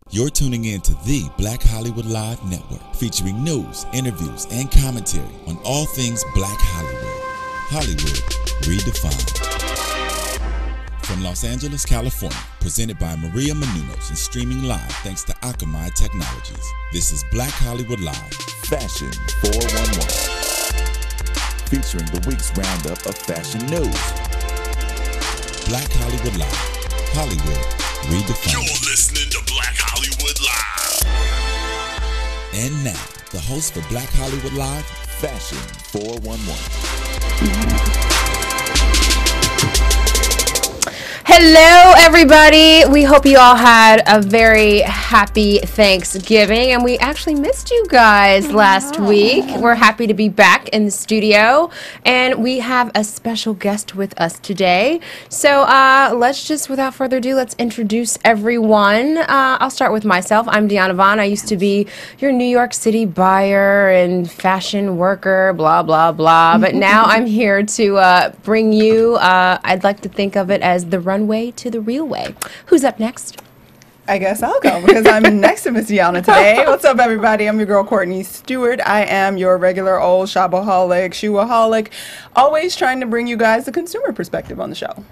You're tuning in to the Black Hollywood Live Network, featuring news, interviews, and commentary on all things Black Hollywood. Hollywood redefined. From Los Angeles, California, presented by Maria Menounos and streaming live thanks to Akamai Technologies. This is Black Hollywood Live, Fashion 411, featuring the week's roundup of fashion news. Black Hollywood Live, Hollywood redefined. You're listening to Black Hollywood Live. And now, the host for Black Hollywood Live, Fashion 411. Hello, everybody. We hope you all had a very happy Thanksgiving, and we actually missed you guys last week. We're happy to be back in the studio, and we have a special guest with us today. So let's just, without further ado, let's introduce everyone. I'll start with myself. I'm Deanna Vaughn. I used to be your New York City buyer and fashion worker, blah, blah, blah. But now I'm here to bring you, I'd like to think of it as the runway to the real way. Who's up next? I guess I'll go because I'm next to Miss Deanna today. What's up, everybody? I'm your girl, Courtney Stewart. I am your regular old shopaholic, shoeaholic, always trying to bring you guys the consumer perspective on the show.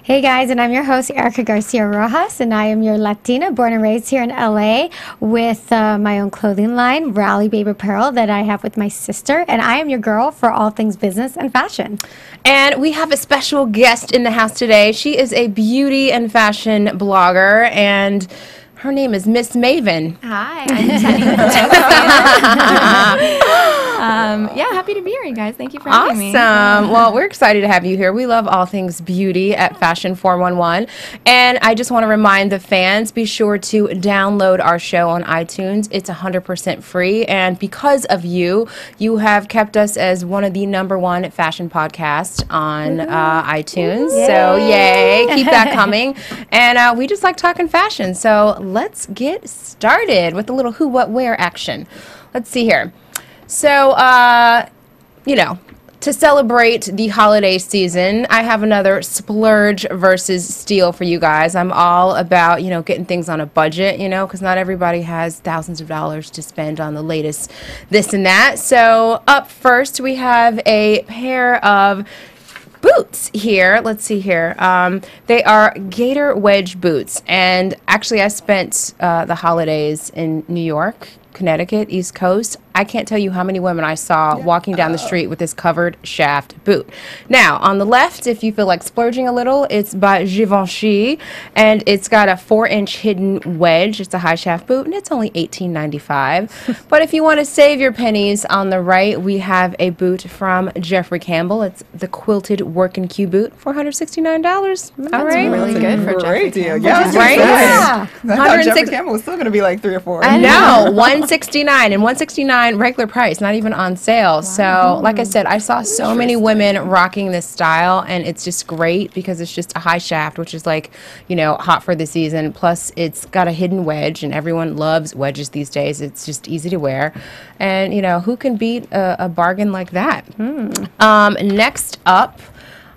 Hey guys, and I'm your host, Erica Garcia Rojas, and I am your Latina, born and raised here in LA with my own clothing line, Rally Babe Apparel, that I have with my sister, and I am your girl for all things business and fashion. And we have a special guest in the house today. She is a beauty and fashion blogger, and her name is Miss Maven. Hi, I'm Teni. Yeah, happy to be here, you guys. Thank you for having me. Awesome. Well, we're excited to have you here. We love all things beauty at Fashion 411. And I just want to remind the fans, be sure to download our show on iTunes. It's 100% free. And because of you, you have kept us as one of the #1 fashion podcasts on iTunes. Yay. So, yay. Keep that coming. And we just like talking fashion. So let's get started with a little who, what, where action. Let's see here. So, you know, to celebrate the holiday season, I have another splurge versus steal for you guys. I'm all about, you know, getting things on a budget, you know, because not everybody has thousands of dollars to spend on the latest this and that. So up first, we have a pair of boots here. Let's see here. They are gator wedge boots. And actually, I spent the holidays in New York, Connecticut, East Coast. I can't tell you how many women I saw walking down the street with this covered shaft boot. Now, on the left, if you feel like splurging a little, it's by Givenchy, and it's got a 4-inch hidden wedge. It's a high shaft boot, and it's only $18.95. But if you want to save your pennies, on the right, we have a boot from Jeffrey Campbell. It's the quilted work and cue boot, $469. All right. Really good for Jeffrey deal. Campbell. Yeah, Right? I thought Jeffrey 106 Campbell was still going to be like 3 or 4. I know, $169 and $169 regular price, not even on sale. Wow. So, like I said, I saw so many women rocking this style, and it's just great because it's just a high shaft, which is like, you know, hot for the season. Plus, it's got a hidden wedge, and everyone loves wedges these days. It's just easy to wear, and you know, who can beat a bargain like that? Next up,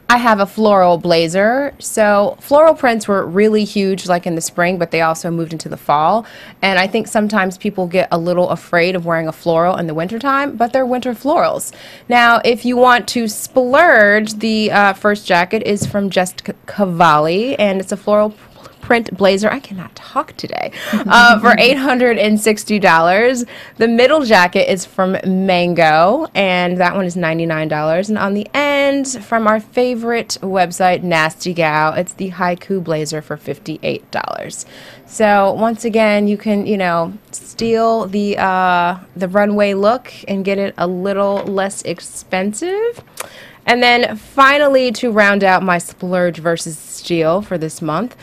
I have a floral blazer. So floral prints were really huge like in the spring, but they also moved into the fall. And I think sometimes people get a little afraid of wearing a floral in the wintertime, but they're winter florals. Now, if you want to splurge, the first jacket is from Just Cavalli, and it's a floral print blazer. I cannot talk today. For $860. The middle jacket is from Mango, and that one is $99. And on the end, from our favorite website, Nasty Gal, it's the haiku blazer for $58. So once again, you can, you know, steal the runway look and get it a little less expensive. And then finally, to round out my splurge versus steal for this month,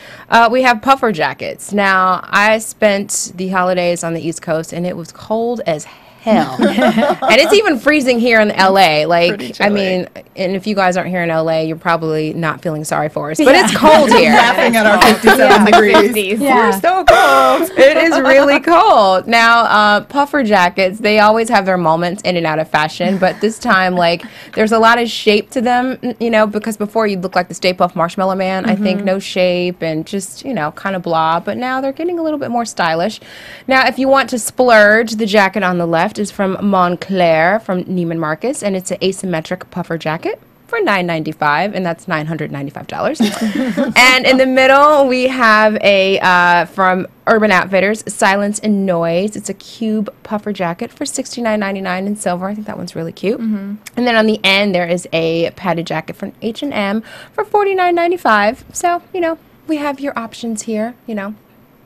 we have puffer jackets. Now, I spent the holidays on the East Coast, and it was cold as hell. And it's even freezing here in LA. Like, Pretty I chilly. mean, and if you guys aren't here in LA, you're probably not feeling sorry for us. But it's cold here. Laughing at our 57 degrees. 50s. Yeah. We're so cold. It is really cold. Now, puffer jackets, they always have their moments in and out of fashion, but this time, like, there's a lot of shape to them, you know, because before you'd look like the Stay Puft Marshmallow Man. I think no shape and just, you know, kind of blah, but now they're getting a little bit more stylish. Now, if you want to splurge, the jacket on the left is from Montclair from Neiman Marcus, and it's an asymmetric puffer jacket for $9.95, and that's $995. And in the middle, we have a from Urban Outfitters, Silence and Noise. It's a cube puffer jacket for $69.99 in silver. I think that one's really cute. And then on the end, there is a padded jacket from H&M for $49.95. So, you know, we have your options here, you know,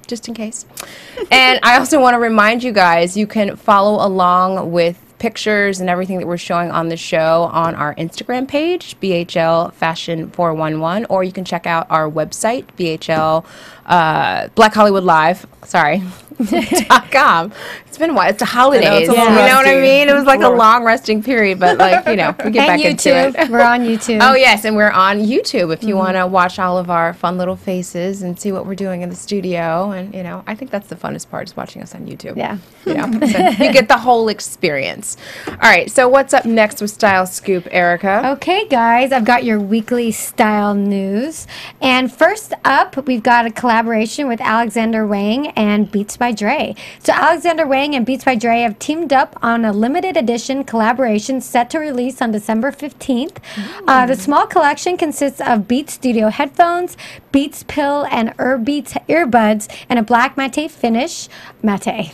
just in case. And I also want to remind you guys, you can follow along with pictures and everything that we're showing on the show on our Instagram page, BHL Fashion 411, or you can check out our website, BHL Black Hollywood Live. Sorry. .com. It's been a while. It's the holidays. it's a You little know what I rusty. mean? It was like a long resting period, but like, you know, we get back into YouTube. it. We're on YouTube. Oh, yes, and we're on YouTube if you want to watch all of our fun little faces and see what we're doing in the studio. And, you know, I think that's the funnest part is watching us on YouTube. Yeah. You know, so you get the whole experience. All right, so what's up next with Style Scoop, Erica? Okay, guys, I've got your weekly style news. And first up, we've got a collaboration with Alexander Wang and Beats by Dre. So Alexander Wang and Beats by Dre have teamed up on a limited edition collaboration set to release on December 15th. The small collection consists of Beats Studio headphones, Beats Pill and Herb Beats earbuds, and a black matte finish. Matte.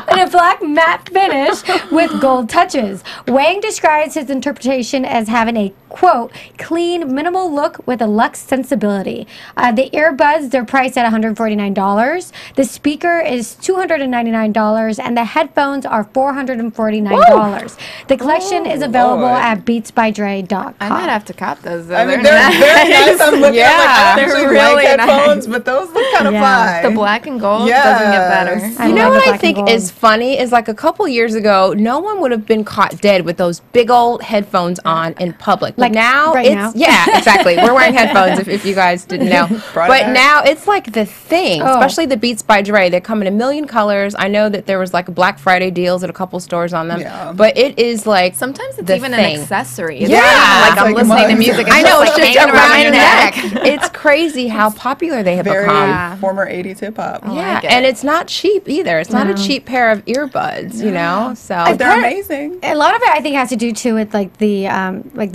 And a black matte finish with gold touches. Wang describes his interpretation as having a, quote, clean, minimal look with a luxe sensibility. The earbuds, they're priced at $149. The speaker is $299, and the headphones are $449. The collection is available Lord. at beatsbydre.com. I might have to cop those. Though. I mean, they're very nice. I'm looking Yeah, at like, I don't they're usually really like headphones, nice. but those look kind of Yeah. fly. The black and gold Yes. doesn't get better. I You know love the what I black and think gold. is funny is like a couple years ago, no one would have been caught dead with those big old headphones on in public. But Like now right it's now. yeah, exactly. We're wearing headphones if you guys didn't know. Brought it But back. now it's like the thing, Oh. especially the Beats by Dre. They come in a million colors. I know that there was like Black Friday deals at a couple stores on them. Yeah. But it is like Sometimes it's the even thing. an accessory. Yeah. It's not even like It's I'm like listening to mugs. music. I know, it's like just hanging around your my neck. It's crazy how popular they have Very become. Yeah. former 80s hip hop. Yeah, like it. and it's not cheap either. It's not a cheap pair of earbuds, you know. So But they're amazing. A lot of it, I think, has to do too with like the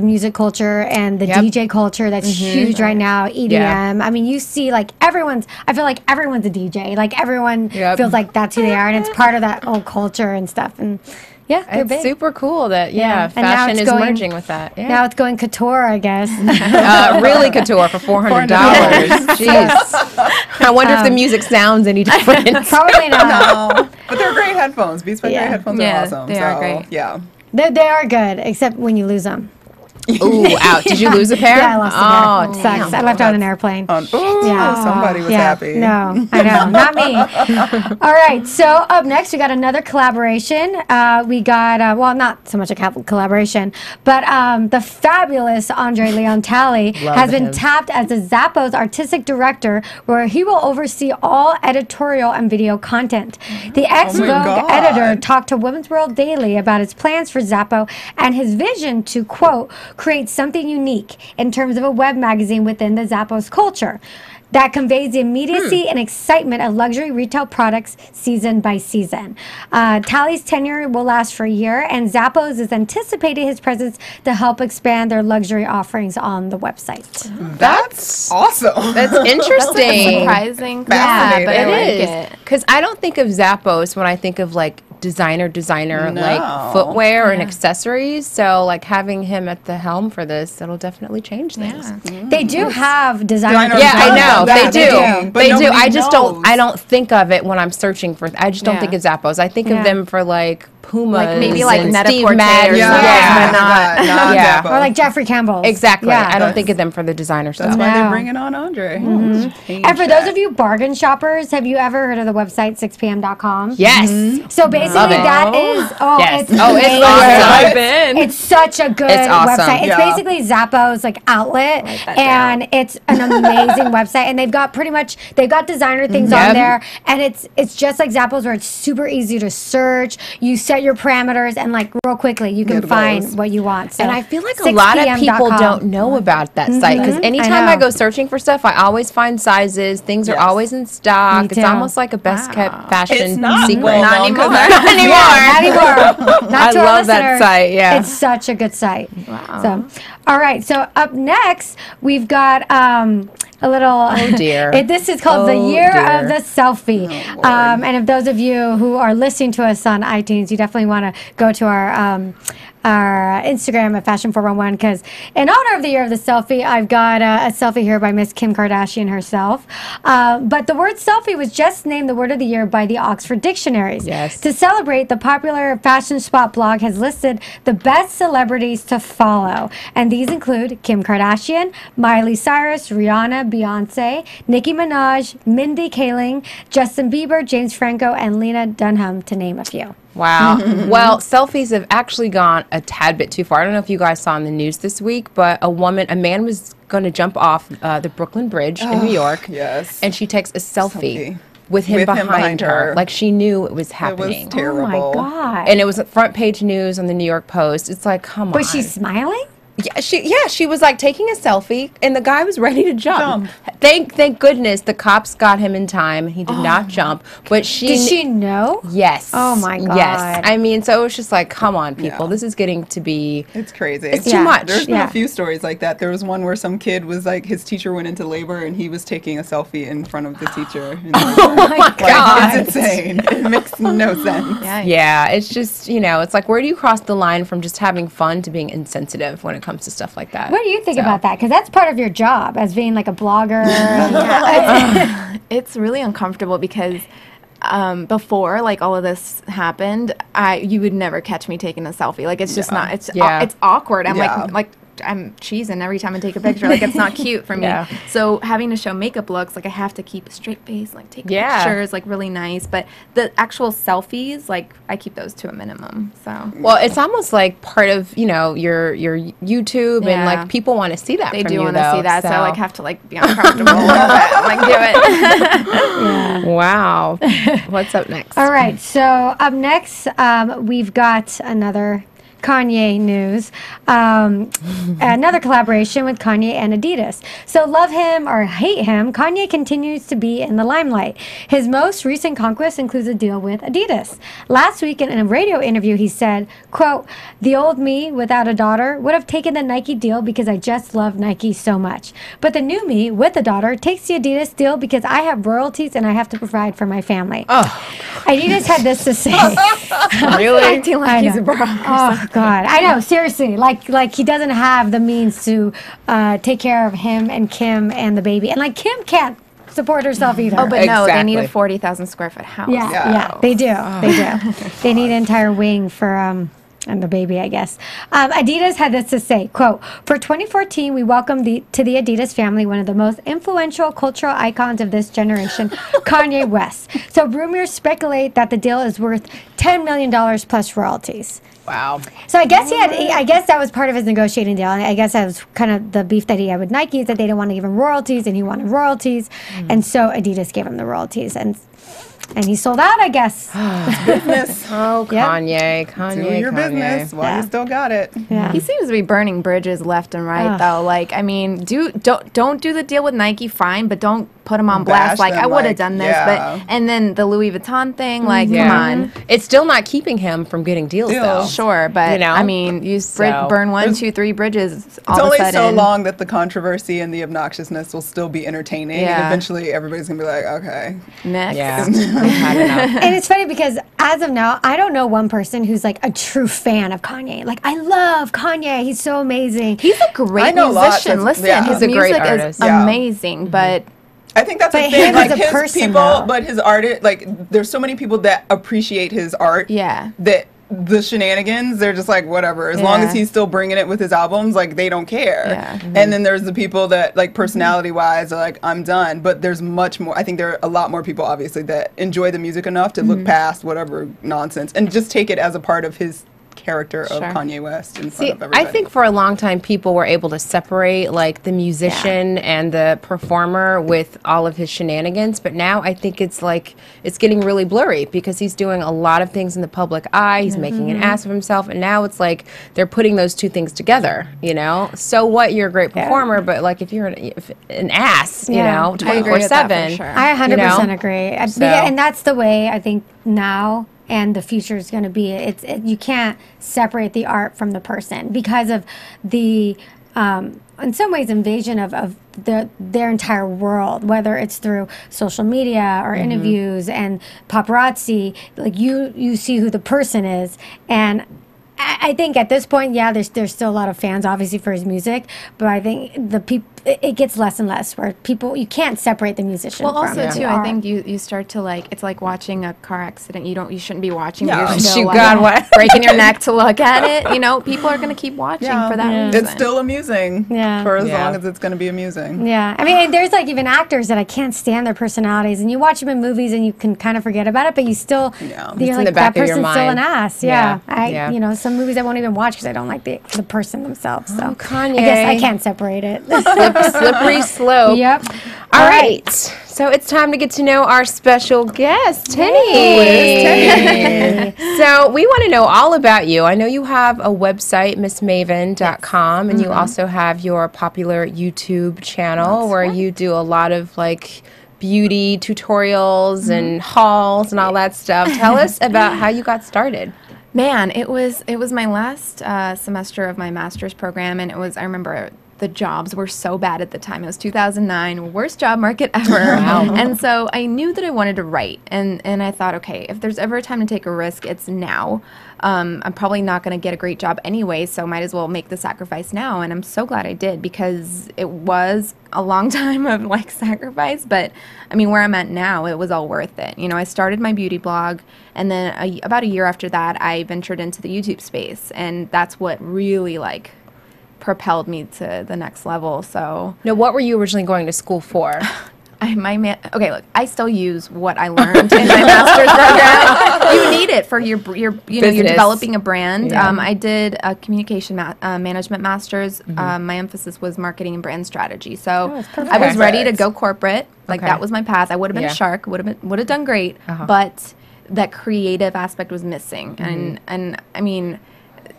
music culture and the Yep. DJ culture that's huge right now. EDM. I mean, you see like everyone's. I feel like everyone's a DJ. Like everyone Yep. feels like that's who they are, and it's part of that whole culture and stuff. And yeah, they're it's big. super cool that Yeah. And now fashion it's is going- merging with that. Yeah. Now it's going couture, I guess. Really couture for $400. Jeez. I wonder if the music sounds any different. Probably not. No, but they're great headphones. Beats by Dre Yeah. headphones Yeah, are awesome. they so, are great. Yeah. They are good, except when you lose them. Ooh, out. Did you lose a pair? Yeah, I lost a pair. Oh, Sucks. I left it on an airplane. Somebody was happy. No, I know, not me. All right, so up next we got another collaboration. We got well, not so much a collaboration, but the fabulous Andre Leon Talley has been him. tapped as the Zappos artistic director, where he will oversee all editorial and video content. The ex-Vogue God. editor talked to Women's World Daily about his plans for Zappo and his vision to, quote, create something unique in terms of a web magazine within the Zappos culture that conveys the immediacy and excitement of luxury retail products season by season. Talley's tenure will last for a year, and Zappos is anticipating his presence to help expand their luxury offerings on the website. That's awesome. That's interesting. Surprising. Fascinating. Yeah, but I It like is it. because I don't think of Zappos when I think of like designer No. like footwear and accessories. So like having him at the helm for this, it'll definitely change things. They do have designer. Yeah, I know Yeah, they do. but They do. nobody I just don't. knows. I don't think of it when I'm searching for. I just don't think of Zappos. I think of them for like Pumas, Like maybe like and Net-a-Porter Steve or Madden. something. Yeah. not Yeah. Zappos. Or like Jeffrey Campbell's. Exactly. Yeah. I don't think of them for the designer That's stuff. why No. they're bringing on Andre. And for those of you bargain shoppers, have you ever heard of the website 6pm.com? Yes. So basically, Love it. that is Yes. it's It's amazing. awesome. I've been. It's such a good It's awesome. website. It's Yeah. basically Zappos like outlet, that and it's an amazing website. And they've got designer things on Yep. there, and it's just like Zappos where it's super easy to search. You set your parameters, and like real quickly you can Get find those. what you want. So And I feel like a lot of people 6pm.com. don't know about that site because anytime know. I go searching for stuff, I always find sizes. Things are Yes. always in stock. Me It's too. almost like a best kept fashion It's not. secret. Well, Not no, anymore. Not anymore. Not anymore. Not I to our love that listeners. site, yeah. It's such a good site. Wow. So, all right. So up next, we've got a little. Oh, dear. This is called the Oh, Year dear. of the Selfie. And if those of you who are listening to us on iTunes, you definitely want to go to our Instagram at Fashion411 because in honor of the Year of the Selfie, I've got a selfie here by Miss Kim Kardashian herself. But the word selfie was just named the word of the year by the Oxford Dictionaries. Yes. To celebrate, the popular Fashion Spot blog has listed the best celebrities to follow. And these include Kim Kardashian, Miley Cyrus, Rihanna, Beyonce, Nicki Minaj, Mindy Kaling, Justin Bieber, James Franco, and Lena Dunham, to name a few. Wow. Well, selfies have actually gone a tad bit too far. I don't know if you guys saw in the news this week, but a man was going to jump off the Brooklyn Bridge in New York. Yes. And she takes a selfie Selfie. with him behind her. Like she knew it was It happening. was terrible. Oh my God. And it was front page news on the New York Post. It's like, come on. Was she smiling? Yeah, she was like taking a selfie, and the guy was ready to jump. Jump. Thank goodness the cops got him in time. He did not jump, but Did she know? Yes. Oh, my God. Yes. I mean, so it was just like, come on, people. Yeah. This is getting to be. It's crazy. It's Yeah. too much. There's been Yeah. a few stories like that. There was one where some kid was like, his teacher went into labor and he was taking a selfie in front of the teacher. Oh my God. Like, it's insane. It makes no sense. Yeah, it's just, it's like, where do you cross the line from just having fun to being insensitive when it comes to stuff like that? What do you think about that? Because that's part of your job as being like a blogger. It's really uncomfortable because before like all of this happened, you would never catch me taking a selfie. Like it's just not. It's it's awkward. I'm Yeah. like I'm cheesing every time I take a picture. Like it's not cute for me. Yeah. So having to show makeup looks, like I have to keep a straight face, like take Yeah. pictures, like really nice. But the actual selfies, like I keep those to a minimum. So Well, it's almost like part of, your YouTube and Yeah. like people want to see that they from do you, want to see though, that. So I like have to like be uncomfortable a little bit. I'm like do it. Wow. What's up next? All right. So up next, we've got another Kanye news, another collaboration with Kanye and Adidas. So love him or hate him, Kanye continues to be in the limelight. His most recent conquest includes a deal with Adidas. Last week in a radio interview, he said, quote, "The old me without a daughter would have taken the Nike deal because I just love Nike so much. But the new me with a daughter takes the Adidas deal because I have royalties and I have to provide for my family." Oh, Adidas had this to say. really? Acting like I he's know. a bro. Oh God, I know. Seriously, like he doesn't have the means to take care of him and Kim and the baby, and like Kim can't support herself either. Oh, but no, they need a Exactly. 40,000 square foot house. yeah, they do. They do. They need an entire wing for and the baby, I guess. Adidas had this to say, quote, "For 2014, we welcomed to the Adidas family one of the most influential cultural icons of this generation, Kanye West. So rumors speculate that the deal is worth $10 million plus royalties." Wow. So I guess I guess that was part of his negotiating deal. And I guess that was kind of the beef that he had with Nike is that they didn't want to give him royalties, and he wanted royalties, and so Adidas gave him the royalties, and he sold out, I guess. Business. Oh, Yep. Kanye. Do your business while Yeah. you still got it. Yeah. He seems to be burning bridges left and right, Ugh. though. Like, I mean, don't do the deal with Nike, fine, but don't put him on blast. Like, them, I would have like, done this, yeah. and then the Louis Vuitton thing, like, come on. It's still not keeping him from getting deals, though. Sure, but, You know? I mean, you burn 1, 2, 3 bridges all It's of a only sudden. so long that the controversy and the obnoxiousness will still be entertaining, and Yeah. eventually everybody's gonna be like, okay. Next. Yeah. I've had enough. And it's funny because as of now, I don't know one person who's like a true fan of Kanye. Like, I love Kanye. He's so amazing. He's a great I know lots musician. of- Listen, yeah. his He's a great music artist. is amazing, but I think that's But the thing. him Like as a his person, people, though. but his art, like there's so many people that appreciate his art. Yeah. That the shenanigans, they're just like whatever. As long as Yeah. he's still bringing it with his albums, like they don't care. Yeah. And then there's the people that like personality wise are like I'm done. But there's much more. I think there are a lot more people obviously that enjoy the music enough to look past whatever nonsense and just take it as a part of his character of Sure. Kanye West in front See, of everybody. I think for a long time, people were able to separate like the musician and the performer with all of his shenanigans. But now I think it's like it's getting really blurry because he's doing a lot of things in the public eye. He's making an ass of himself, and now it's like they're putting those two things together. You know, so what? You're a great performer, but like if you're an ass, you Yeah. know, I agree with that for 24/7. sure. I 100% You know? agree. So- And that's the way I think now and the future is going to be. You can't separate the art from the person because of the, in some ways, invasion of their entire world, whether it's through social media or interviews and paparazzi. Like you see who the person is, and I think at this point, yeah, there's still a lot of fans, obviously, for his music, but I think it gets less and less where people, you can't separate the musician Well, from also the too, I art. think you start to like it's like watching a car accident. You shouldn't be watching. No. But you're Shoot, still like, God, what? breaking your neck to look at it. You know, people are gonna keep watching for that reason. it's still amusing. Yeah. For as Yeah. long as it's going to be amusing. Yeah, I mean, there's like even actors that I can't stand their personalities, and you watch them in movies and you can kind of forget about it, but you still, Yeah. you're It's like, in the back that of your person's still an mind. ass. Yeah, Yeah. You know, some movies I won't even watch because I don't like the person themselves. So Kanye. I guess I can't separate it. Slippery slope. Yep. All right. So it's time to get to know our special guest, Teni. So we want to know all about you. I know you have a website, missmaven.com, and you also have your popular YouTube channel where you do a lot of like beauty tutorials and hauls and all that stuff. Tell us about how you got started. Man, it was my last semester of my master's program, and I remember the jobs were so bad at the time. It was 2009, worst job market ever. And so I knew that I wanted to write, and I thought, okay, if there's ever a time to take a risk, it's now. I'm probably not going to get a great job anyway, so might as well make the sacrifice now. And I'm so glad I did, because it was a long time of like sacrifice, but I mean, where I'm at now, it was all worth it. You know, I started my beauty blog, and then about a year after that, I ventured into the YouTube space, and that's what really like propelled me to the next level. So Now, what were you originally going to school for? okay, look, I still use what I learned in my master's program. You need it for your you know, you're Business. developing a brand. Yeah. I did a communication management master's. My emphasis was marketing and brand strategy. So I was ready to go corporate. Like Okay. that was my path. I would have been Yeah. a shark. Would have done great. But that creative aspect was missing. And I mean,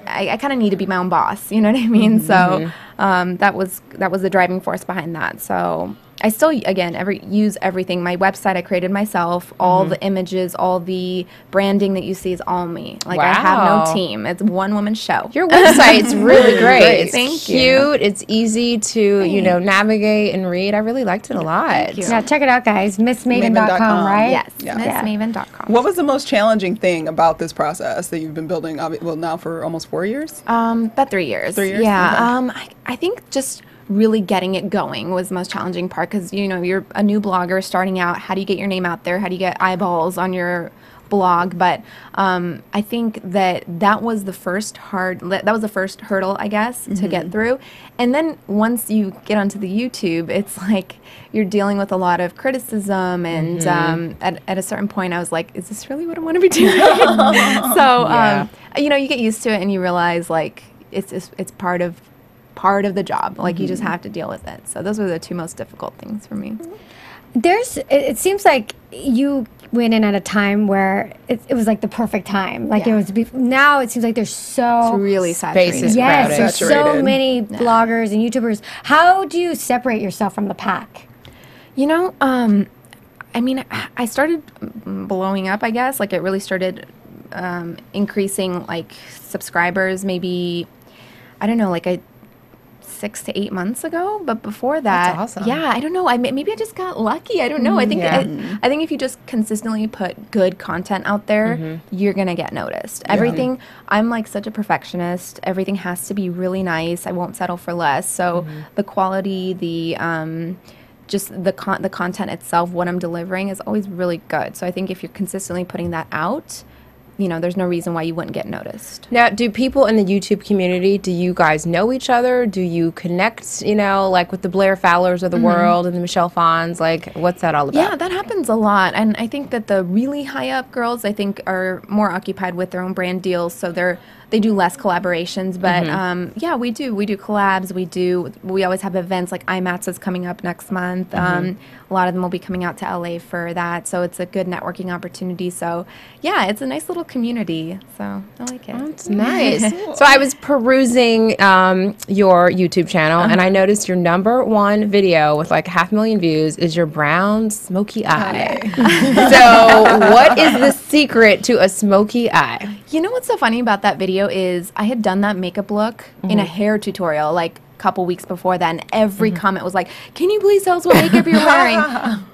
I kind of need to be my own boss. You know what I mean? So that was the driving force behind that. So I still, again, use everything. My website I created myself. All the images, all the branding that you see is all me. Like I have Wow. no team. It's a one-woman show. Your website's really great. It's Thank you. cute. It's easy to, you know, navigate and read. I really liked it a lot. Thank you. Yeah, check it out, guys. MissMaven.com, Maven.com. right? Yes, Yeah. missmaven.com. What was the most challenging thing about this process that you've been building, well, now for almost 4 years? About 3 years. 3 years? Yeah. Okay. I think just really getting it going was the most challenging part, because you know, you're a new blogger starting out. How do you get your name out there? How do you get eyeballs on your blog? But I think that was the first hurdle, I guess, to get through. And then once you get onto the YouTube, it's like you're dealing with a lot of criticism, and at a certain point I was like, is this really what I want to be doing? So you know, you get used to it and you realize like it's part of the job. Like you just have to deal with it. So those were the two most difficult things for me. It seems like you went in at a time where it was like the perfect time. Like it was, now it seems like there's so. It's really saturated. is Yes, crowded. there's so Saturated. many bloggers and YouTubers. How do you separate yourself from the pack? You know, I mean, I started blowing up, I guess. Like, it really started increasing, like, subscribers maybe, I don't know, like 6 to 8 months ago. But before that, That's awesome. yeah, I don't know. Maybe I just got lucky. I don't know. I think I think if you just consistently put good content out there, you're gonna get noticed. Everything. I'm like such a perfectionist. Everything has to be really nice. I won't settle for less. So the quality, just the content itself, what I'm delivering is always really good. So I think if you're consistently putting that out, you know, there's no reason why you wouldn't get noticed. Now, do people in the YouTube community, do you guys know each other? Do you connect, you know, like with the Blair Fowlers of the world and the Michelle Pfons? Like, what's that all about? Yeah, that happens a lot. And I think that the really high up girls, I think, are more occupied with their own brand deals. So they do less collaborations. But yeah, we do collabs. We always have events like IMATS is coming up next month. A lot of them will be coming out to LA for that. So it's a good networking opportunity. So yeah, it's a nice little community. So I like it. That's nice. So I was perusing your YouTube channel, and I noticed your #1 video with like 500,000 views is your brown smoky eye. So what is the secret to a smoky eye? You know what's so funny about that video is I had done that makeup look in a hair tutorial like a couple weeks before that, and every comment was like, can you please tell us what makeup you're wearing?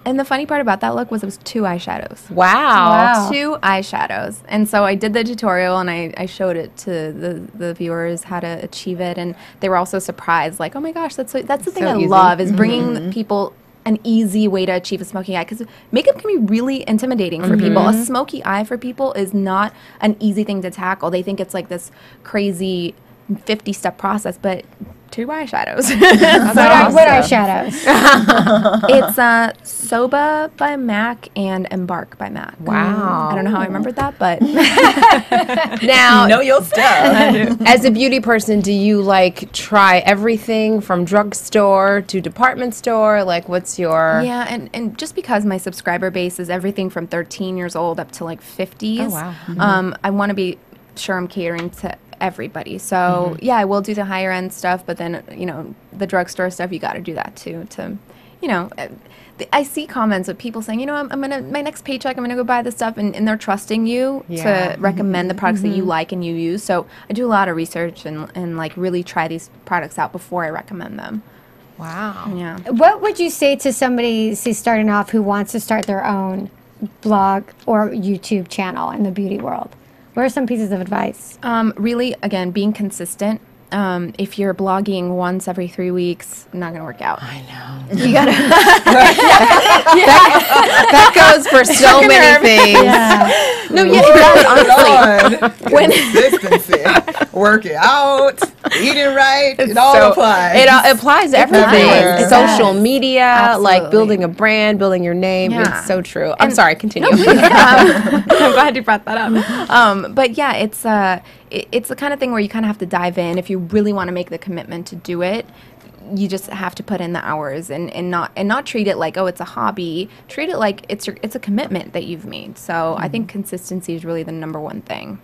And the funny part about that look was it was 2 eyeshadows. Wow. 2 eyeshadows. And so I did the tutorial and I showed it to the viewers how to achieve it, and they were also surprised, like, oh my gosh, that's the thing I easy. love is bringing people an easy way to achieve a smoky eye, because makeup can be really intimidating for people. A smoky eye for people is not an easy thing to tackle. They think it's like this crazy 50-step process, but 2 eyeshadows. What eyeshadows? It's Soba by MAC and Embark by MAC. Wow. I don't know how I remembered that, but Now, Know your stuff. as a beauty person, do you like try everything from drugstore to department store? Like, what's your... yeah, and just because my subscriber base is everything from 13 years old up to like 50s, Oh, wow. I want to be sure I'm catering to everybody. So yeah, I will do the higher end stuff, but then, you know, the drugstore stuff, you got to do that too. To, you know, I see comments of people saying, you know, I'm gonna, my next paycheck, I'm gonna go buy this stuff, and they're trusting you Yeah. to recommend the products that you like and you use. So I do a lot of research and like really try these products out before I recommend them. Wow. Yeah. What would you say to somebody starting off who wants to start their own blog or YouTube channel in the beauty world? What are some pieces of advice? Really, again, being consistent. If you're blogging once every 3 weeks, not going to work out. I know. You gotta. that goes for so many things. Yeah. No, yeah, it does, honestly. When consistency, working out, eating right, it all applies. It applies to everything. Everywhere. Social media, like Absolutely. building a brand, building your name. Yeah. It's so true. I'm sorry, continue. I'm glad you brought that up. But yeah, it's the kind of thing where you kind of have to dive in. If you really want to make the commitment to do it, you just have to put in the hours and not treat it like, oh, it's a hobby. Treat it like it's a commitment that you've made. So I think consistency is really the #1 thing.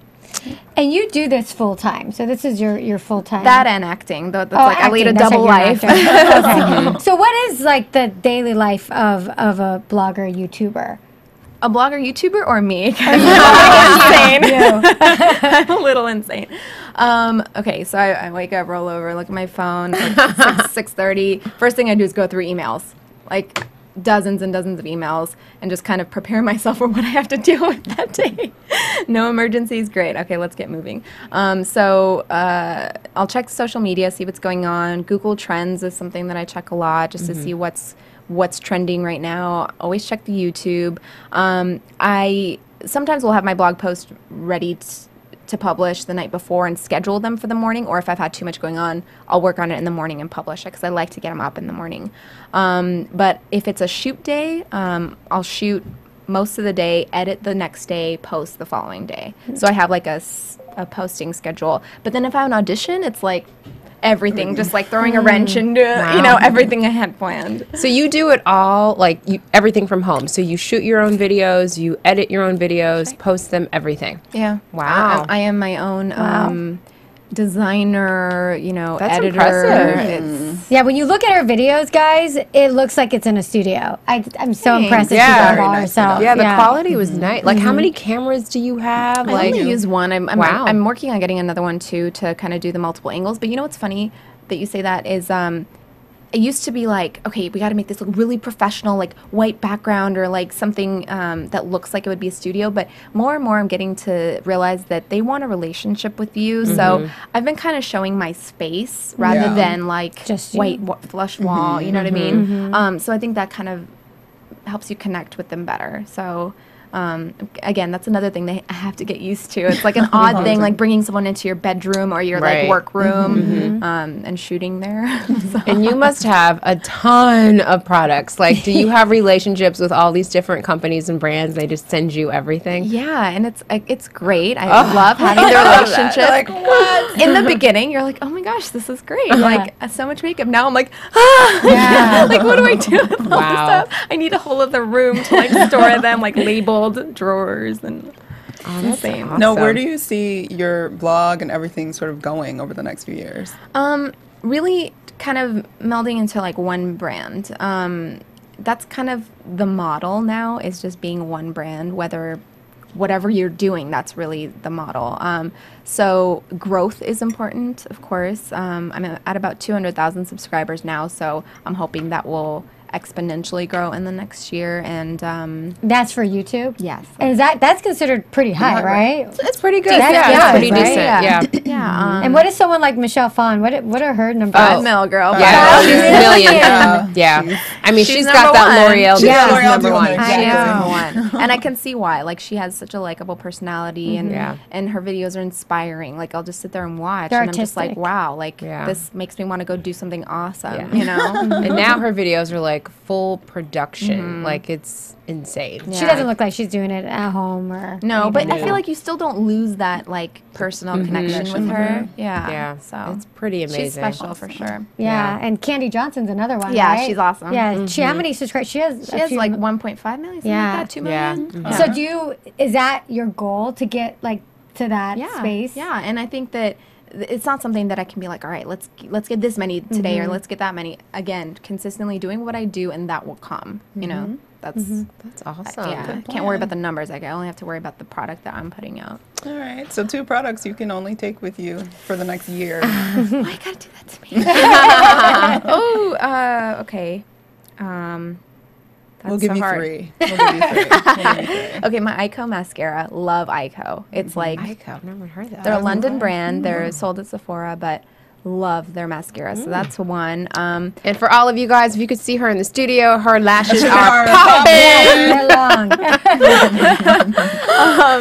And you do this full time, so this is your full time. That and acting. That's Oh, like I lead a acting, that's double right, you're life. an actor. Okay. So what is like the daily life of a blogger YouTuber? A blogger, YouTuber, or me? I'm insane. I'm a little insane. Okay, so I wake up, roll over, look at my phone, like 6:30. First thing I do is go through emails, like dozens and dozens of emails, and just kind of prepare myself for what I have to deal with that day. No emergencies, great. Okay, let's get moving. So I'll check social media, see what's going on. Google Trends is something that I check a lot just to see what's trending right now. Always check the YouTube. I sometimes will have my blog post ready to publish the night before and schedule them for the morning, or if I've had too much going on, I'll work on it in the morning and publish it because I like to get them up in the morning. But if it's a shoot day, I'll shoot most of the day, edit the next day, post the following day. So I have like a posting schedule. But then if I have an audition, it's like everything, just like throwing a wrench into you know, everything I had planned. So you do it all, like everything from home. So you shoot your own videos, you edit your own videos, post them, everything. Yeah. Wow. I am my own designer, That's editor. impressive. Yeah, when you look at her videos, guys, it looks like it's in a studio. I'm so impressed that Yeah. she did it Very all nice herself. Yeah, the quality was nice. Like, how many cameras do you have? I Like, only use one. Wow. I'm working on getting another one too to kind of do the multiple angles. But you know what's funny that you say that is it used to be like, okay, we got to make this look really professional, like white background or like something that looks like it would be a studio. But more and more, I'm getting to realize that they want a relationship with you. So I've been kind of showing my space rather than like Just white flush wall. You know what I mean? So I think that kind of helps you connect with them better. So. Again, that's another thing that I have to get used to. It's like an odd thing, like bringing someone into your bedroom or your Right. like work room and shooting there. So- and you must have a ton of products. Like, do you have relationships with all these different companies and brands? They just send you everything? Yeah, and it's great. I love having the relationship. Like, what? In the beginning, you're like, oh my gosh, this is great. Like, so much makeup. Now I'm like, like, what do I do with all this Wow. stuff? I need a whole other room to like store them, like labeled drawers and. Oh, that's insane. awesome. No, where do you see your blog and everything sort of going over the next few years? Really kind of melding into like one brand. That's kind of the model now, is just being one brand, whatever you're doing, that's really the model. So growth is important, of course. I'm at about 200,000 subscribers now, so I'm hoping that will exponentially grow in the next year. And That's for YouTube? yes. And that's considered pretty high, right? It's pretty good. Decent, Yeah, yeah, it's pretty right? decent. Yeah. Yeah. Yeah. And what is someone like Michelle Phan? What are her numbers? 5 mil, girl. Yeah, Oh, she's really? million. Yeah. I mean, She's she's number got that one. L'Oreal. She's Yeah. got L'Oreal number one. doing She it. is Yeah. number one. And I can see why. Like, she has such a likable personality, and her videos are inspiring. Like, I'll just sit there and watch, They're and I'm just like, artistic. wow, like, Yeah. this makes me want to go do something awesome, Yeah. you know? And now her videos are like full production. Like, it's insane. She doesn't look like she's doing it at home or No, but I No. feel like you still don't lose that, like, personal connection with her. Yeah. Yeah. So It's pretty amazing. she's special for sure. Yeah, and Candy Johnson's another one. Yeah, right? she's awesome. Yeah, she how many subscribers? She has. She has like 1.5 million, something Yeah. like that, 2 Yeah. million. So is that your goal to get like to that space? Yeah, and I think that it's not something that I can be like, all right, let's get this many today or let's get that many. Again, consistently doing what I do, and that will come. You know, that's That's awesome. yeah. I can't worry about the numbers. Like, I only have to worry about the product that I'm putting out. All right. So 2 products you can only take with you for the next year. Why you gotta do that to me? Okay. That's We'll give so you hard. 3. We'll give you 3. We'll give you 3. Okay, my Ico mascara. Love Ico. It's like I've never heard that. they're a London brand. They're sold at Sephora, but love their mascara. So that's one. And for all of you guys, if you could see her in the studio, her lashes are are popping. They're long.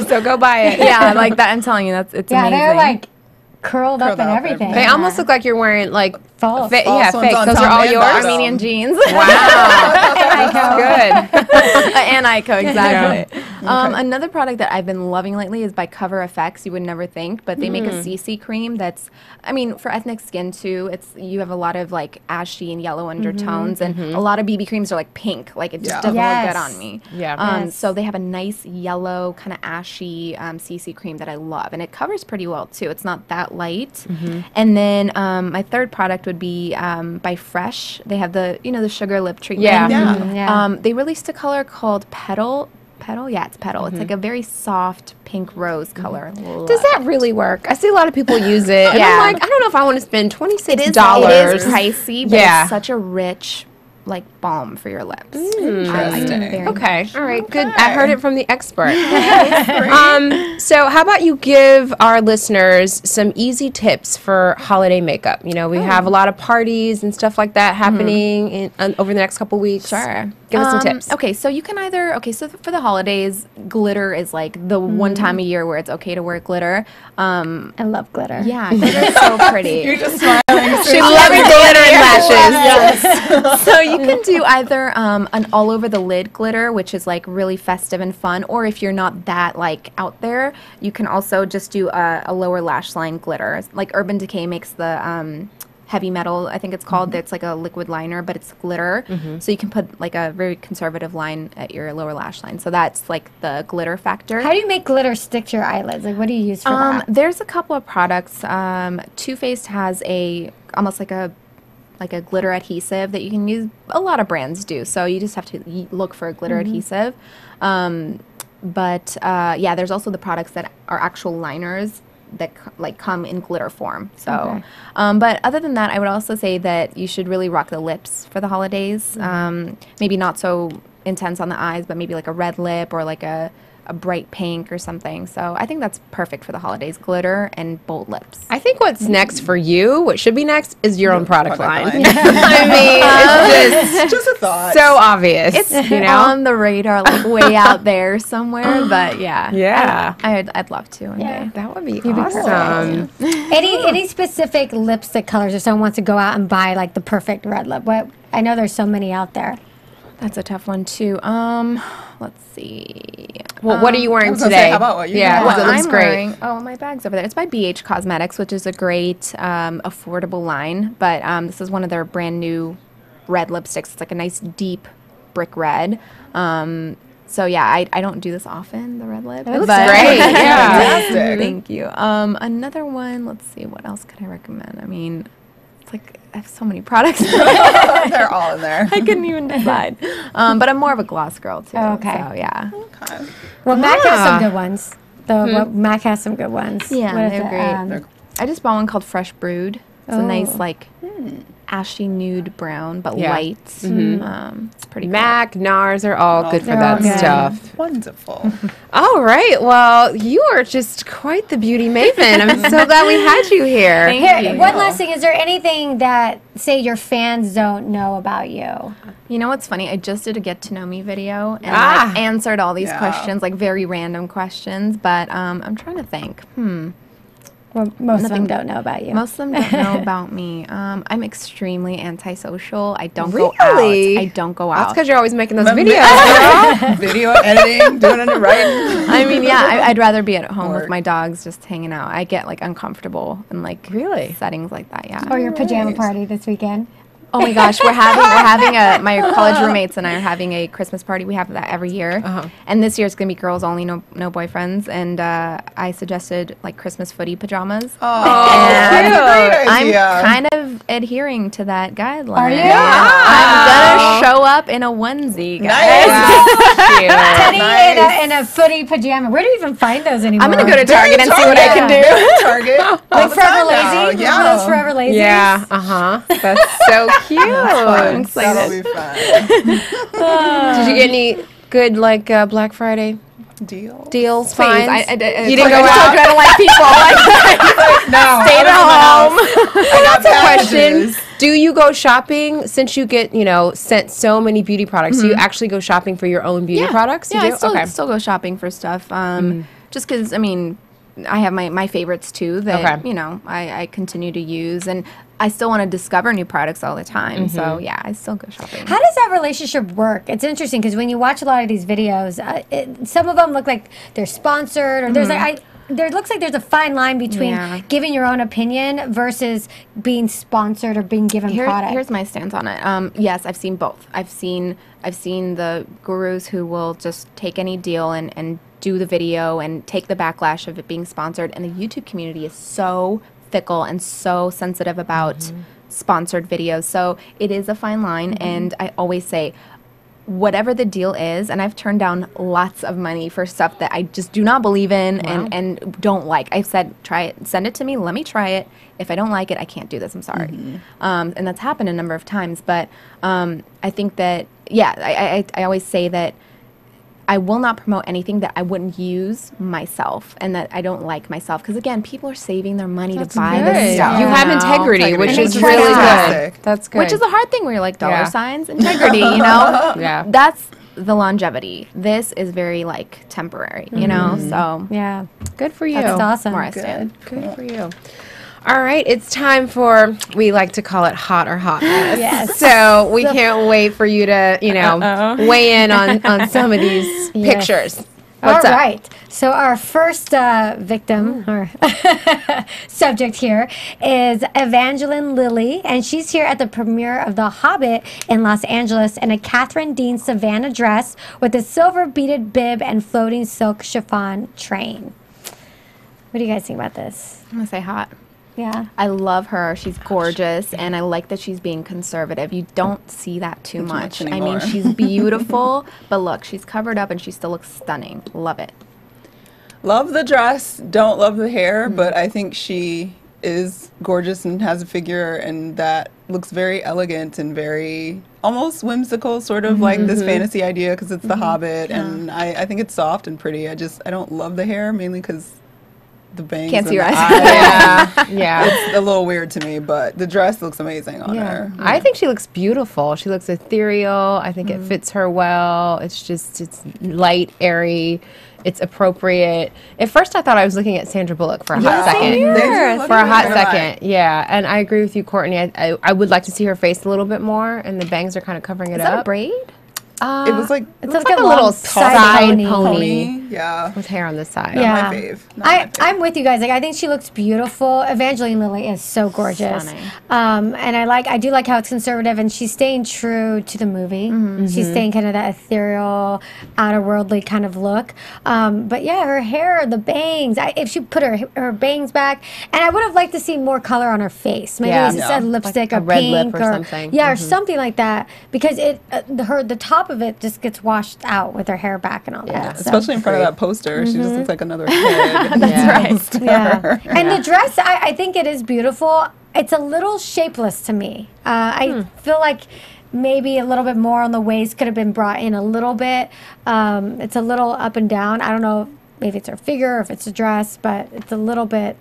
So go buy it. Yeah, like that. I'm telling you, it's Yeah, amazing. they're like curled up Curled and up everything. They almost look like you're wearing like False. yeah, False fake. ones on Those are top all and yours. bottom. Armenian jeans. Wow. Good. And Ico, exactly. Another product that I've been loving lately is by Cover FX. You would never think, but they make a CC cream that's, I mean, for ethnic skin too. You have a lot of like ashy and yellow undertones, and a lot of BB creams are like pink. Like, it just Yeah. doesn't Yes. look good on me. Yeah. Yes. So they have a nice yellow kind of ashy CC cream that I love, and it covers pretty well too. It's not that light. And then my third product would be by Fresh. They have the the sugar lip treatment. Yeah. Yeah. Yeah. They released a color called Petal. Yeah, it's Petal. It's like a very soft pink rose color. Does that really work? I see a lot of people use it. And Yeah. I'm like, I don't know if I want to spend $26. It is pricey, but Yeah. it's such a rich like balm for your lips. Interesting. Okay. All right. Good. I heard it from the expert. So how about you give our listeners some easy tips for holiday makeup? You know, we have a lot of parties and stuff like that happening over the next couple weeks. Sure. Give us some tips. Okay, so you can so for the holidays, glitter is like the one time a year where it's okay to wear glitter. I love glitter. Yeah, glitter is so pretty. You're just smiling. She loves glitter and lashes. So you can do either an all over the lid glitter, which is like really festive and fun, or if you're not that like out there, you can also just do a lower lash line glitter. Like Urban Decay makes the heavy metal, I think it's called. It's like a liquid liner, but it's glitter. So you can put like a very conservative line at your lower lash line. So that's like the glitter factor. How do you make glitter stick to your eyelids? Like, what do you use for that? There's a couple of products. Too Faced has almost like a glitter adhesive that you can use. A lot of brands do. So you just have to look for a glitter adhesive. But there's also the products that are actual liners that come in glitter form. So, but other than that, I would also say that you should really rock the lips for the holidays. Maybe not so intense on the eyes, but maybe like a red lip or like a bright pink or something. So I think that's perfect for the holidays, glitter and bold lips. I think what's next for you, what should be next, is your own product line. I mean, It's just a thought. so obvious. It's you know? on the radar, like way out there somewhere, but Yeah. I'd love to one day. That would be awesome. Any specific lipstick colors if someone wants to go out and buy like the perfect red lip? What, I know there's so many out there. That's a tough one too. Let's see. Well, what are you wearing I was gonna today? say, how about what you Yeah, got? 'cause it looks I'm great. wearing, my bag's over there. It's by BH Cosmetics, which is a great affordable line. But this is one of their brand new red lipsticks. It's like a nice deep brick red. So yeah, I don't do this often, the red lip. It looks great. Yeah. Fantastic. Thank you. Another one. Let's see. What else could I recommend? I mean, it's like I have so many products. They're all in there. I couldn't even decide. But I'm more of a gloss girl too. Okay. So yeah. Okay. Well, MAC has some good ones. MAC has some good ones. Yeah, What is they're it? great. I just bought one called Fresh Brewed. It's a nice ashy nude brown, but Yeah. light. It's pretty cool. MAC, NARS are all good for they're that all good. stuff. Wonderful. All right. Well, you are just quite the beauty maven. I'm so glad we had you here. Thank Here, you. one last thing. Is there anything that, say, your fans don't know about you? You know what's funny? I just did a get to know me video and Ah. answered all these Yeah. questions, like very random questions. But I'm trying to think. Well, most of them don't know about you. Most of them don't know about me. I'm extremely antisocial. I don't Really? go out. I don't go That's out. because you're always making those Remember- videos, girl. Video editing, doing it right. I mean, I'd rather be at home with Work. my dogs, just hanging out. I get like uncomfortable in like Really? settings like that. Yeah. Or your pajama party this weekend? Oh my gosh, we're having my college roommates and I are having a Christmas party. We have that every year, and this year it's gonna be girls only, no boyfriends. And I suggested like Christmas footy pajamas. Oh, And that's a great I'm idea. kind of adhering to that guideline. Are you? I'm gonna show up in a onesie, guys. Cute. Teni Nice. in a footy pajama. Where do you even find those anymore? I'm gonna go to Target and see what I can do. Target. all Like the Forever time now. Lazy? Yeah. Remember those Forever Lazy? Yeah. That's so cute. I'm That'll excited. be fun. Did you get any good like Black Friday Deal. deals? Please, Finds? I You didn't told go you out? I don't like people. No. Stay at home. I got Question: packages. do you go shopping since you get sent so many beauty products? Do you actually go shopping for your own beauty products? Yeah, You do? I still go shopping for stuff. Just because I mean, I have my favorites too that I continue to use, and I still want to discover new products all the time. So yeah, I still go shopping. How does that relationship work? It's interesting because when you watch a lot of these videos, some of them look like they're sponsored, or there's like there looks like there's a fine line between giving your own opinion versus being sponsored or being given product. Here's my stance on it. Yes, I've seen both. I've seen the gurus who will just take any deal and do the video and take the backlash of it being sponsored. And the YouTube community is so fickle and so sensitive about sponsored videos. So it is a fine line. And I always say, whatever the deal is, and I've turned down lots of money for stuff that I just do not believe in and don't like. I've said, try it, send it to me, let me try it. If I don't like it, I can't do this, I'm sorry. And that's happened a number of times. But I think that, I always say that I will not promote anything that I wouldn't use myself and that I don't like myself. Because again, people are saving their money to buy this stuff. You have integrity, which Integrity is is really good. fantastic. That's good. Which is a hard thing where you're like dollar Yeah. signs, integrity, you know? Yeah. That's the longevity. This is very like temporary, you know? So yeah, good for you. that's awesome. where I stand. Good for you. All right, it's time for, we like to call it hot or hotness. Yes. So we can't wait for you to, weigh in on some of these pictures. What's All up? right. So our first victim or subject here is Evangeline Lilly, and she's here at the premiere of The Hobbit in Los Angeles in a Catherine Dean Savannah dress with a silver beaded bib and floating silk chiffon train. What do you guys think about this? I'm gonna say hot. Yeah. I love her. She's gorgeous, and I like that she's being conservative. You don't see that too much. I mean, anymore. she's beautiful, but look, she's covered up and she still looks stunning. Love it. Love the dress, don't love the hair, but I think she is gorgeous and has a figure and that looks very elegant and very almost whimsical, sort of like this fantasy idea because it's the Hobbit, and I think it's soft and pretty. I don't love the hair, mainly because the bangs Can't and see your the eyes. eyes. Yeah. It's a little weird to me, but the dress looks amazing on her. I think she looks beautiful. She looks ethereal. I think it fits her well. It's light, airy. It's appropriate. At first, I thought I was looking at Sandra Bullock for a hot second. For a hot second, yeah. And I agree with you, Courtney. I would like to see her face a little bit more, and the bangs are kind of covering it Is that a up. braid? It was like It's looks like like a a little long side pony. pony Yeah. with hair on the side. Yeah. My fave. Not my fave. I'm with you guys. Like, I think she looks beautiful. Evangeline Lilly is so gorgeous. Stunning. And I do like how it's conservative, and she's staying true to the movie. She's staying kind of that ethereal, outer worldly kind of look. But yeah, her hair, the bangs. If she put her bangs back, and I would have liked to see more color on her face. Maybe Yeah. it's a lipstick Like or a red pink lip or something. Yeah, or something like that, because the top of it just gets washed out with her hair back and all that. So. Especially in front of that poster. She just looks like another head. That's right. Yeah. And the dress, I think it is beautiful. It's a little shapeless to me. I feel like maybe a little bit more on the waist could have been brought in a little bit. It's a little up and down. I don't know if it's her figure or if it's a dress, but it's a little bit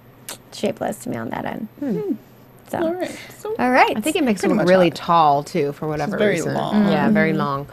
shapeless to me on that end. So, All right. So all right. I think it makes her Pretty look much really hot. tall too, for whatever very reason. long. Yeah, very long.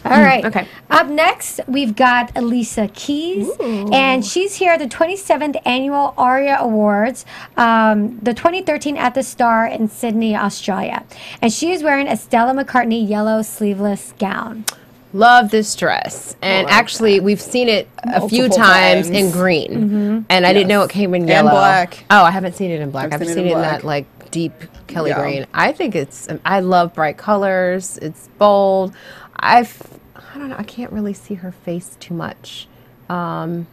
All right. Okay. Up next, we've got Elisa Keys, and she's here at the 27th Annual ARIA Awards, the 2013 at the Star in Sydney, Australia. And she is wearing a Stella McCartney yellow sleeveless gown. Love this dress, and actually, we've seen it a few Multiple times in times. green, and I didn't know it came in And yellow. black. Oh, I haven't seen it in black. I've I've seen seen it it in in black. that like deep Kelly Yeah. green. I think I love bright colors. It's bold. I don't know. I can't really see her face too much. I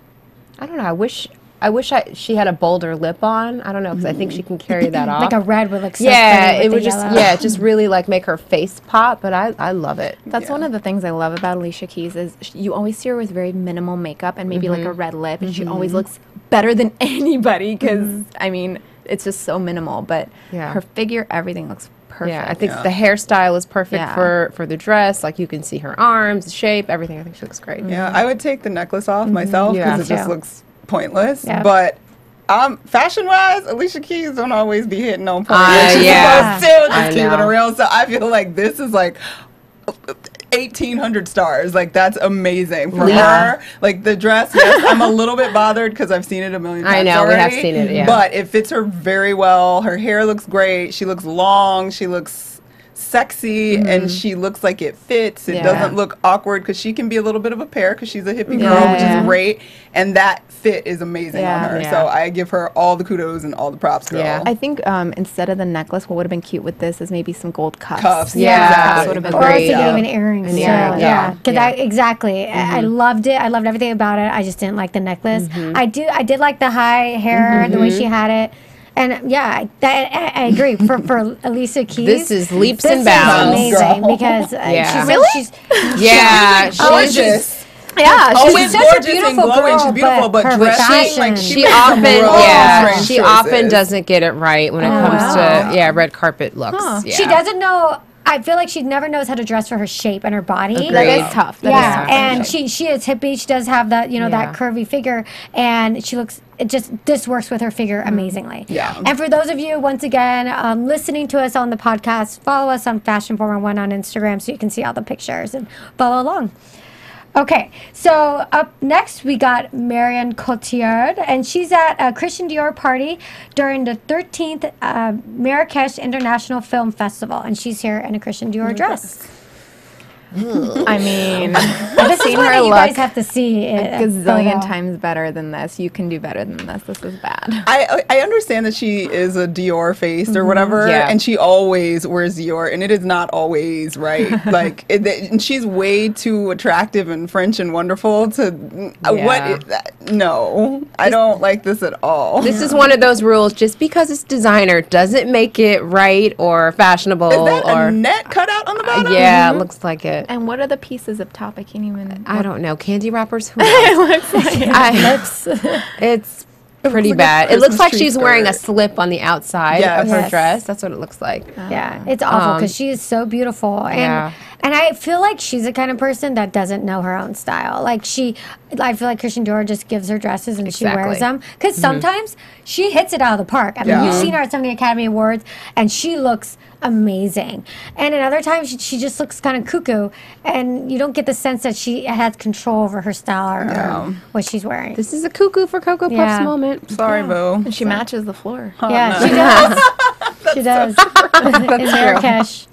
don't know. I wish she had a bolder lip on. I don't know, because I think she can carry that off. Like a red would look so yeah, pretty with it would the just yellow. just really like make her face pop. But I love it. That's one of the things I love about Alicia Keys is you always see her with very minimal makeup and maybe like a red lip, and she always looks better than anybody because I mean it's just so minimal. But Yeah. her figure, everything looks perfect. Yeah, I think the hairstyle is perfect Yeah. for the dress. Like you can see her arms, the shape, everything. I think she looks great. Yeah, I would take the necklace off myself Yeah. because it just Yeah. looks pointless. Yeah. But fashion-wise, Alicia Keys don't always be hitting on point. like she's yeah. supposed to, I just keeping it know. real. So I feel like this is like 1,800 stars. Like that's amazing for her. Like the dress, yes, I'm a little bit bothered because I've seen it a million times I know, we have already, seen it, yeah. But it fits her very well. Her hair looks great. She looks long. She looks sexy, and she looks like it fits. It Yeah. doesn't look awkward because she can be a little bit of a pear because she's a hippie Yeah, girl, which yeah. is great. And that fit is amazing on her. Yeah. So I give her all the kudos and all the props, girl. Yeah. I think instead of the necklace, what would have been cute with this is maybe some gold cuffs. Cuffs. Yeah, exactly. Sort of a Or else Agreed. you give an earrings. An too. earring, Yeah, yeah. because Yeah. exactly. I loved it. I loved everything about it. I just didn't like the necklace. I did like the high hair, the way she had it. And yeah, I agree. For Elisa Keys, This is leaps this and is bounds. amazing Girl. because Yeah. she's Yeah, Gorgeous. Yeah, Always such a gorgeous and beautiful glowing. girl, She's beautiful, but but her dressing fashion. like she makes often some real strange she often choices. doesn't get it right when it comes to red carpet looks. Yeah. She doesn't know. I feel like she never knows how to dress for her shape and her body. Agreed. that is tough. That is Yeah, tough. and she is hippie. She does have that Yeah. that curvy figure, and she looks. This works with her figure amazingly. Yeah. And for those of you once again listening to us on the podcast, follow us on Fashion 411 on Instagram so you can see all the pictures and follow along. Okay, so up next we got Marion Cotillard, and she's at a Christian Dior party during the 13th Marrakesh International Film Festival, and she's here in a Christian Dior dress. I mean, This I've is seen what her you look guys have to see a it gazillion times better than this. You can do better than this. This is bad. I understand that she is a Dior faced or whatever, Yeah. and she always wears Dior, and it is not always right. Like, and she's way too attractive and French and wonderful to. What? Is that? No, I don't like this at all. This is one of those rules. Just because it's designer doesn't make it right or fashionable. Is that or a net cutout on the bottom? yeah, it looks like it. And what are the pieces up top? I can't even. I don't know. Candy wrappers? Who knows? It's pretty like a bad. It looks Christmas like tree she's wearing a skirt. slip on the outside Yes. of her Yes. dress. That's what it looks like. Yeah, it's awful because she is so beautiful, Yeah. and I feel like she's the kind of person that doesn't know her own style. Like I feel like Christian Dior just gives her dresses and she wears Exactly. them because sometimes she hits it out of the park. I mean, you've Yeah. seen her at some of the Academy Awards, and she looks amazing. And at other times, she just looks kind of cuckoo, and you don't get the sense that she has control over her style or what she's wearing. This is a cuckoo for Cocoa Puffs Yeah. moment. Sorry, boo. And she matches the floor. Yeah, she does. She does. In Marrakesh.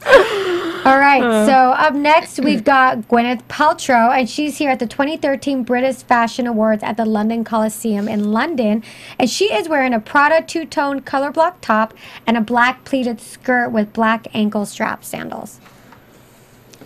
All right, so up next we've got Gwyneth Paltrow, and she's here at the 2013 British Fashion Awards at the London Coliseum in London, and she is wearing a Prada two-tone color block top and a black pleated skirt with black ankle strap sandals.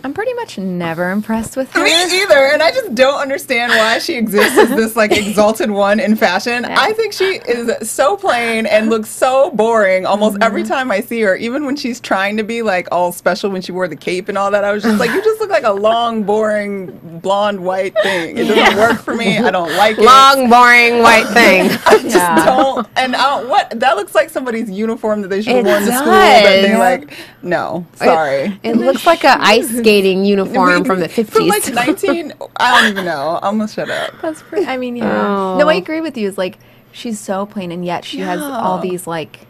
I'm pretty much never impressed with her. Me either, and I just don't understand why she exists as this like exalted one in fashion. I think she is so plain and looks so boring almost every time I see her. Even when she's trying to be like all special when she wore the cape and all that, I was just like, you just look like a long, boring, blonde white thing. It doesn't work for me. I don't like it. Long, boring white thing. I just don't. And what that looks like somebody's uniform that they should have It worn to school. That they does. like. No, sorry. It looks like a ice skating uniform from the 50s. From like 19. I don't even know. I'm gonna shut up. That's pretty. I mean, yeah. No, I agree with you. It's like she's so plain, and yet she has all these like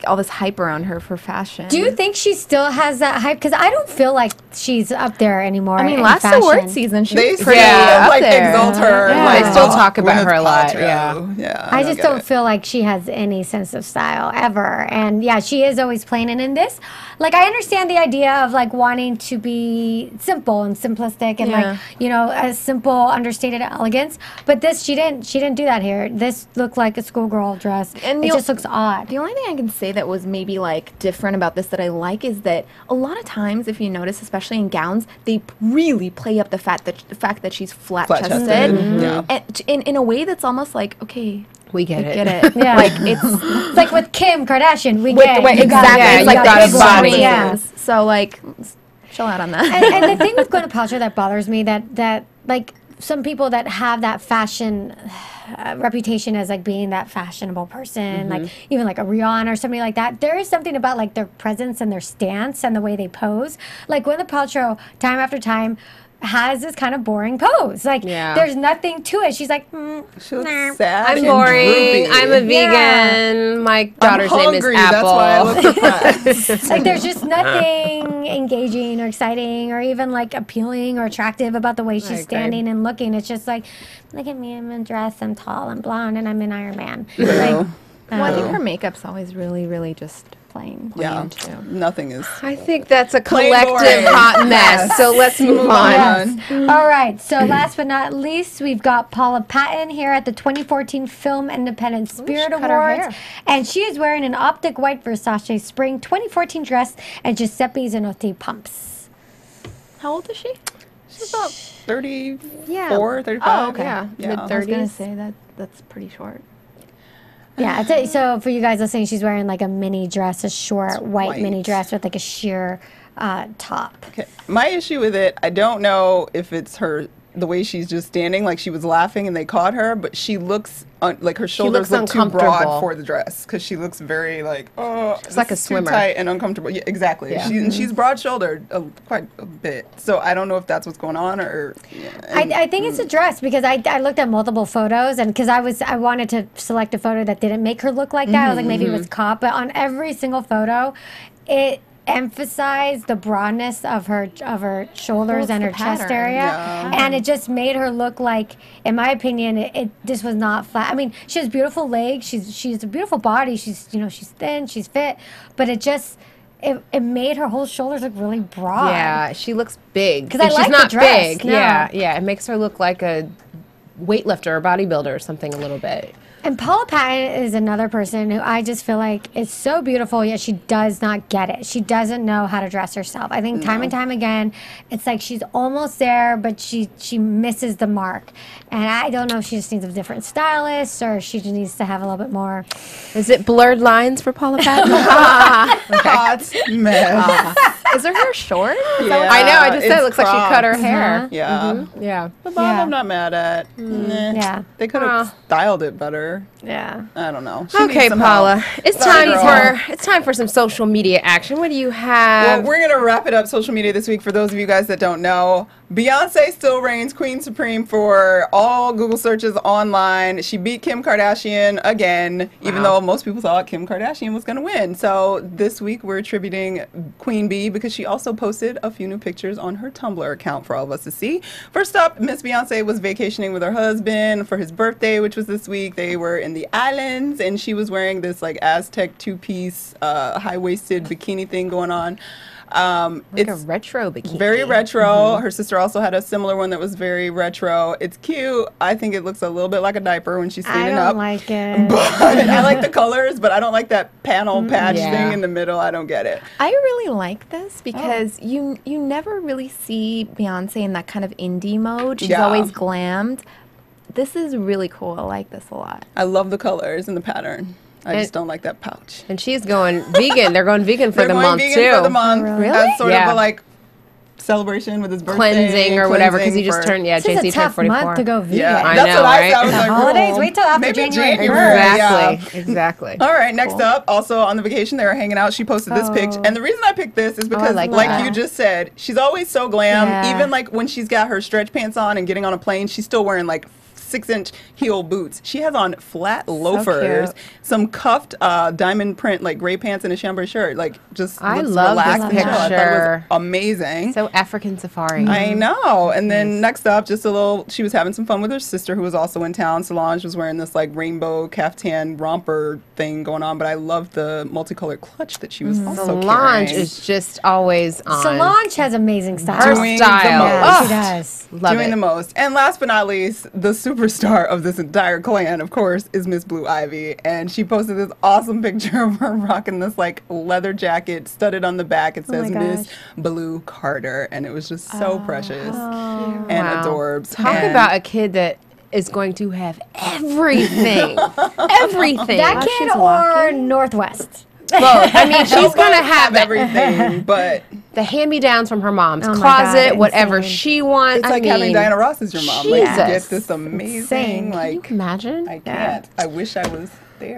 all this hype around her for fashion. Do you think she still has that hype? Because I don't feel like she's up there anymore. I mean, in last fashion. award season, she They was pretty Yeah, like up there. exalt her. Yeah. Like, They still talk about her a lot, Gwyneth Paltrow. I just get don't it. feel like she has any sense of style ever. And yeah, she is always plain. And in this, like, I understand the idea of like wanting to be simple and simplistic and Yeah. like, you know, a simple, understated elegance. But this, she didn't do that here. This looked like a schoolgirl dress. And it the- just looks odd. The only thing I can say that was maybe like different about this that I like is that a lot of times, if you notice, especially in gowns, they really play up the fact that she's flat chested, Yeah. and in a way that's almost like, okay, We get I it. get it. Yeah. Like it's It's like with Kim Kardashian, we with get the way you got exactly. it. It's You like got that big body. ones, yeah. So like, chill out on that. and the thing with Gwyneth Paltrow that bothers me that like some people that have that fashion reputation as like being that fashionable person, like even like a Rihanna or somebody like that, there is something about like their presence and their stance and the way they pose. Like Gwyneth Paltrow, time after time, has this kind of boring pose. Like Yeah. there's nothing to it. She's like, She looks nah. sad. I'm and boring. droopy. I'm a Yeah. vegan. My daughter's I'm name is hungry, Apple. That's why I look depressed. Like there's just nothing engaging or exciting or even like appealing or attractive about the way she's agree. standing and looking. It's just like, look at me, I'm in a dress, I'm tall, I'm blonde, and I'm in Iron Man. Like, Well, I think her makeup's always really, really just plain Yeah, too. nothing is. I think that's a Plain collective boring. hot mess. So let's move on. all right, so last but not least, we've got Paula Patton here at the 2014 Film Independent Spirit cut her Awards. hair. And she is wearing an optic white Versace Spring 2014 dress and Giuseppe Zanotti pumps. How old is she? She's about 34, Yeah. 35. Oh, okay. Yeah. I was gonna say that's pretty short. Yeah, so for you guys listening, she's wearing like a mini dress, a short white white. mini dress with like a sheer top. Okay. My issue with it, I don't know if it's the way she's just standing, like she was laughing and they caught her, but she looks like her shoulders looks look too broad uncomfortable. for the dress because she looks very like She's like a this is too swimmer. tight and uncomfortable. Yeah, exactly. Yeah. And she's broad shouldered quite a bit, so I don't know if that's what's going on or. I think it's a dress because I looked at multiple photos and because I wanted to select a photo that didn't make her look like that. I was like maybe it was caught, but on every single photo, it emphasized the broadness of her shoulders it's and the her chest pattern. area, Yeah. and it just made her look like, in my opinion, it this was not flat. I mean, she has beautiful legs. She's a beautiful body. She's she's thin. She's fit, but it just. it made her whole shoulders look really broad. Yeah, she looks big. 'Cause I she's like the not dress, big. no. Yeah, it makes her look like a weightlifter or bodybuilder or something a little bit. And Paula Patton is another person who I just feel like is so beautiful, yet she does not get it. She doesn't know how to dress herself. I think time and time again, it's like she's almost there, but she misses the mark. And I don't know if she just needs a different stylist or she just needs to have a little bit more. Is it blurred lines for Paula Patton? Hot mess. Is her hair short? Yeah, I know. I just said it it's looks like she cut her cropped. hair. Yeah. Yeah. The bob Yeah. I'm not mad at. Nah. Yeah. They could have styled it better. Yeah. I don't know. She Okay, needs some Paula. help. It's Sorry, girl. time for some social media action. What do you Well, have? we're going to wrap it up social media this week for those of you guys that don't know. Beyonce still reigns Queen Supreme for all Google searches online. She beat Kim Kardashian again, even though most people thought Kim Kardashian was going to win. So this week we're attributing Queen Bee because she also posted a few new pictures on her Tumblr account for all of us to see. First up, Miss Beyonce was vacationing with her husband for his birthday, which was this week. They were in the islands, and she was wearing this like Aztec two-piece high-waisted bikini thing going on. Like It's a retro bikini. very retro. Her sister also had a similar one that was very retro. It's cute. I think it looks a little bit like a diaper when she's I standing don't up. like it. But I like the colors, but I don't like that panel patch Yeah. thing in the middle. I don't get it. I really like this because you never really see Beyonce in that kind of indie mode. She's Yeah. always glammed. This is really cool. I like this a lot. I love the colors and the pattern. I just don't like that pouch. And she's going vegan. They're going vegan for They're the going month, vegan too. for the month. Really? As sort Yeah. of a like celebration with his birthday. Cleansing or whatever, because he just for- turned, yeah, This is JC a turned tough 44. month to go vegan. Yeah, I that's know, what I right? said. I was The like, holidays, oh, wait till after maybe January Yeah. Exactly. All right, next up, also on the vacation, they were hanging out. She posted this picture. And the reason I picked this is because, like like that. you just said, she's always so glam. Yeah. Even like when she's got her stretch pants on and getting on a plane, she's still wearing like 6-inch heel boots. She has on flat loafers, cute. some cuffed diamond print like gray pants and a chambray shirt. Like just I looks love this relaxed and chill. I thought it was picture. amazing. So African safari. I know. And then next up, just a little, she was having some fun with her sister who was also in town. Solange was wearing this like rainbow caftan romper thing going on, but I loved the multicolored clutch that she was also Solange carrying. is just always on. Solange has amazing style. Her Doing the style. most. Yeah, Oh, she does. love doing it. the most. And last but not least, the superstar of this entire clan, of course, is Miss Blue Ivy. And she posted this awesome picture of her rocking this like leather jacket studded on the back. It says my Miss gosh. Blue Carter. And it was just so precious and Wow. adorbs. Talk And about a kid that is going to have everything. Everything. That kid or Northwest. Both. I mean, she's Nobody's going to have everything, but the hand-me-downs from her mom's Oh my closet, God, whatever insane. she wants. it's like I having mean, Diana Ross as your mom. Like, you Jesus. get this amazing, Insane. Can you like, imagine? I can't. I wish I was there.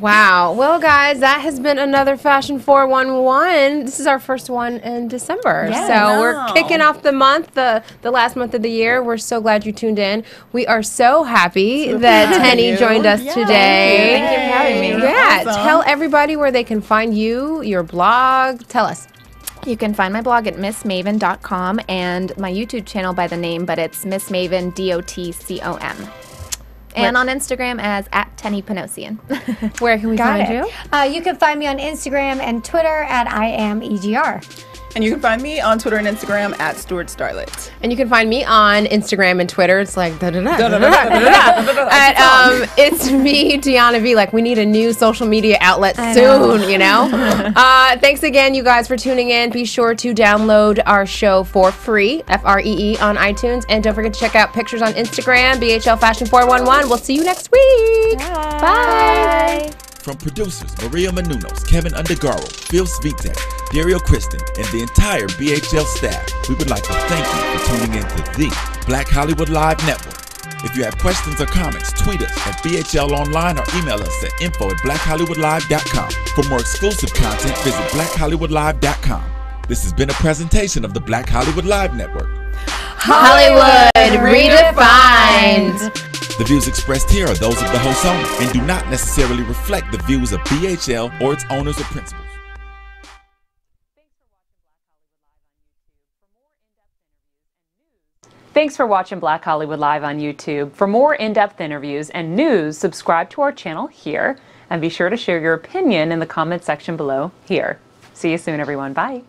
Wow. Well, guys, that has been another Fashion 411. This is our first one in December. Yes. So we're Wow. kicking off the month, the last month of the year. We're so glad you tuned in. We are so happy that having Teni you. joined us Yeah. today. Thank you for having me. You're Yeah. awesome. Tell everybody where they can find you, your blog. Tell us. You can find my blog at missmaven.com and my YouTube channel by the name, but it's Miss Maven, DOTCOM. And on Instagram as @Teni Panosian. Where can we Got find it. you? You can find me on Instagram and Twitter at IamEGR. And you can find me on Twitter and Instagram at Stuart Starlet. And you can find me on Instagram and Twitter. It's like Da-da-da-da-da-da-da-da-da. at it's me, Deanna V. Like we need a new social media outlet soon, you know. Thanks again, you guys, for tuning in. Be sure to download our show for free, FREE, on iTunes, and don't forget to check out pictures on Instagram, BHL Fashion 411. We'll see you next week. Bye. From producers Maria Menounos, Kevin Undergaro, Phil Svitek, Dario Kristen, and the entire BHL staff, we would like to thank you for tuning in to the Black Hollywood Live Network. If you have questions or comments, tweet us at BHL Online or email us at info@blackhollywoodlive.com. For more exclusive content, visit blackhollywoodlive.com. This has been a presentation of the Black Hollywood Live Network. Hollywood redefined. The views expressed here are those of the host only and do not necessarily reflect the views of BHL or its owners or principals. Thanks for watching Black Hollywood Live on YouTube. For more in-depth interviews and news, subscribe to our channel here, and be sure to share your opinion in the comment section below here. See you soon, everyone. Bye.